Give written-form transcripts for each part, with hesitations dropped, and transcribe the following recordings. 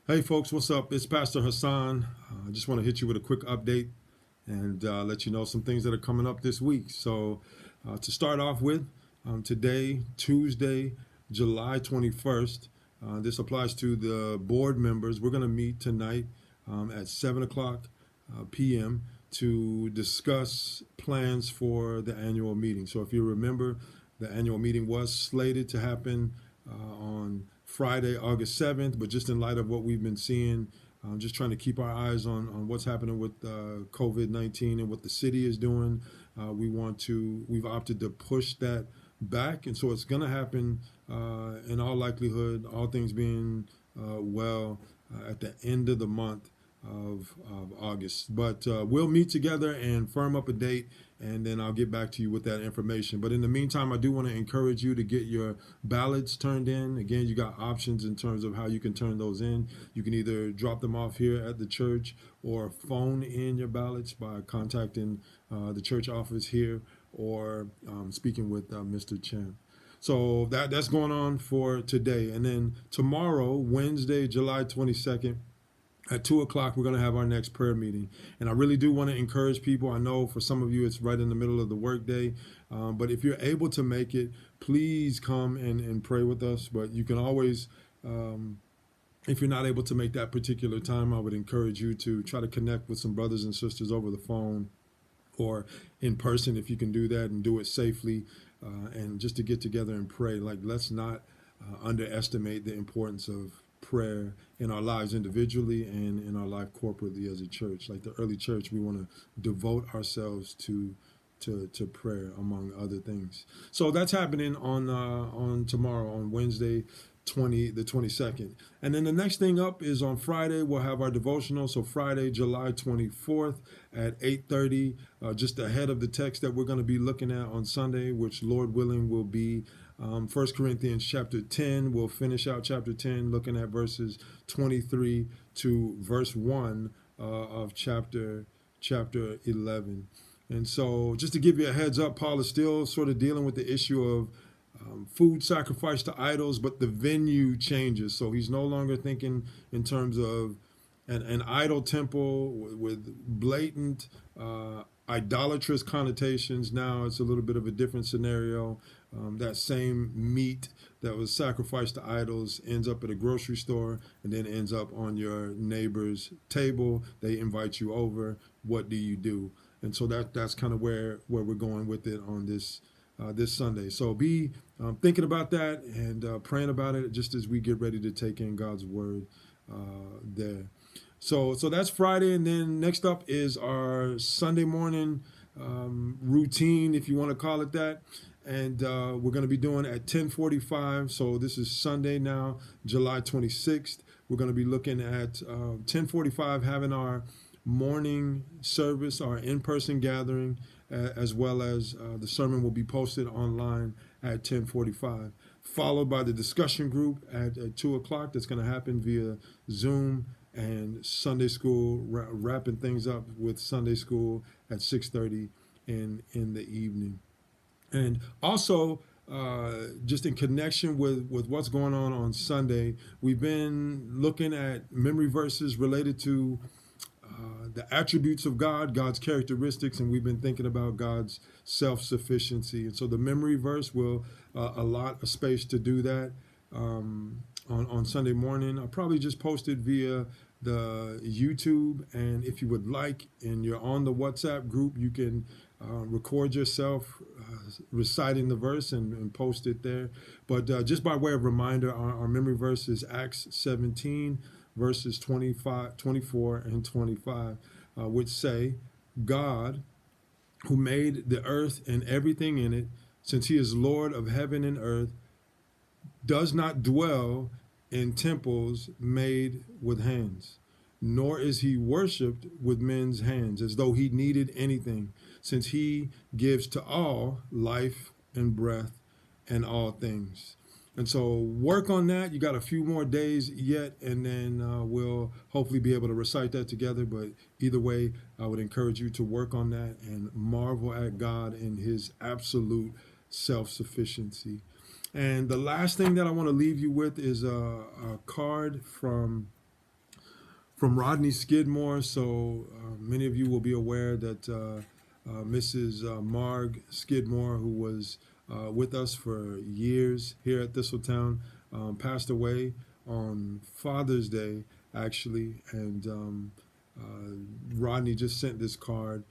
Hey folks, what's up? It's Pastor Hassan. I just want to hit you with a quick update and let you know some things that are coming up this week. So, to start off with, today, Tuesday, July 21st, this applies to the board members. We're going to meet tonight at 7 o'clock p.m. to discuss plans for the annual meeting. So, if you remember, the annual meeting was slated to happen on Friday, August 7th, but just in light of what we've been seeing, just trying to keep our eyes on what's happening with COVID-19 and what the city is doing. We've opted to push that back. And so it's going to happen in all likelihood, all things being at the end of the month of August. But we'll meet together and firm up a date, and then I'll get back to you with that information. But in the meantime, I do want to encourage you to get your ballots turned in. Again, you got options in terms of how you can turn those in. You can either drop them off here at the church or phone in your ballots by contacting the church office here or speaking with Mr. Chen. So that's going on for today. And then tomorrow, Wednesday, July 22nd, at 2 o'clock, we're going to have our next prayer meeting. And I really do want to encourage people. I know for some of you, it's right in the middle of the workday. But if you're able to make it, please come and pray with us. But you can always, if you're not able to make that particular time, I would encourage you to try to connect with some brothers and sisters over the phone or in person if you can do that and do it safely, and just to get together and pray. Like, let's not underestimate the importance of prayer in our lives individually and in our life corporately as a church. Like the early church, we want to devote ourselves to prayer among other things. So that's happening on tomorrow, on Wednesday, the 22nd. And then the next thing up is on Friday, we'll have our devotional. So Friday, July 24th at 8:30, just ahead of the text that we're going to be looking at on Sunday, which Lord willing will be 1 Corinthians chapter 10. We'll finish out chapter 10 looking at verses 23 to verse 1 of chapter 11. And so just to give you a heads up, Paul is still sort of dealing with the issue of food sacrificed to idols, but the venue changes. So he's no longer thinking in terms of an idol temple with blatant idolatrous connotations. Now it's a little bit of a different scenario. That same meat that was sacrificed to idols ends up at a grocery store and then ends up on your neighbor's table. They invite you over. What do you do? And so that's kind of where we're going with it on this Sunday. So be thinking about that and praying about it just as we get ready to take in God's word there. So that's Friday, and then next up is our Sunday morning routine, if you want to call it that. And we're going to be doing at 10:45. So this is Sunday now, July 26th. We're going to be looking at 10:45, having our morning service, our in-person gathering, as well as the sermon will be posted online at 10:45, followed by the discussion group at 2 o'clock. That's going to happen via Zoom, and Sunday school, wrapping things up with Sunday school at 6:30 in the evening. And also, just in connection with what's going on Sunday, we've been looking at memory verses related to the attributes of God, God's characteristics, and we've been thinking about God's self-sufficiency. And so the memory verse will allot a space to do that on Sunday morning. I'll probably just post it via the YouTube, and if you would like, and you're on the WhatsApp group, you can record yourself reciting the verse and post it there. But just by way of reminder, our memory verse is Acts 17, verses 25, 24, and 25, which say, God, who made the earth and everything in it, since he is Lord of heaven and earth, does not dwell in temples made with hands, nor is he worshipped with men's hands as though he needed anything, since he gives to all life and breath and all things. And so work on that. You got a few more days yet, and then we'll hopefully be able to recite that together. But either way, I would encourage you to work on that and marvel at God in his absolute self-sufficiency. And the last thing that I want to leave you with is a card from from Rodney Skidmore. So many of you will be aware that Mrs. Marg Skidmore, who was with us for years here at Thistletown, passed away on Father's Day, actually. And Rodney just sent this card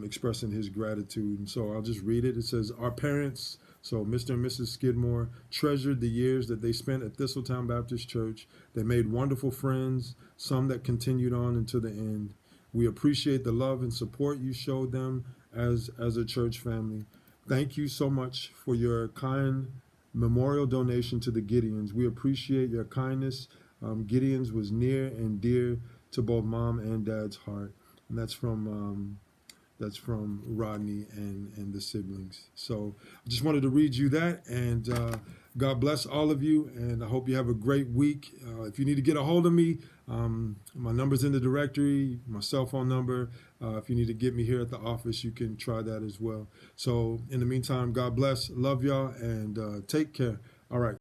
expressing his gratitude. And so I'll just read it. It says, "Our parents, so Mr. and Mrs. Skidmore, treasured the years that they spent at Thistletown Baptist Church. They made wonderful friends, some that continued on until the end. We appreciate the love and support you showed them as a church family. Thank you so much for your kind memorial donation to the Gideons. We appreciate your kindness. Gideons was near and dear to both Mom and Dad's heart." And that's from Rodney and the siblings. So I just wanted to read you that, and God bless all of you, and I hope you have a great week. If you need to get a hold of me, my number's in the directory, my cell phone number. If you need to get me here at the office, you can try that as well. So in the meantime, God bless, love y'all, and take care. All right.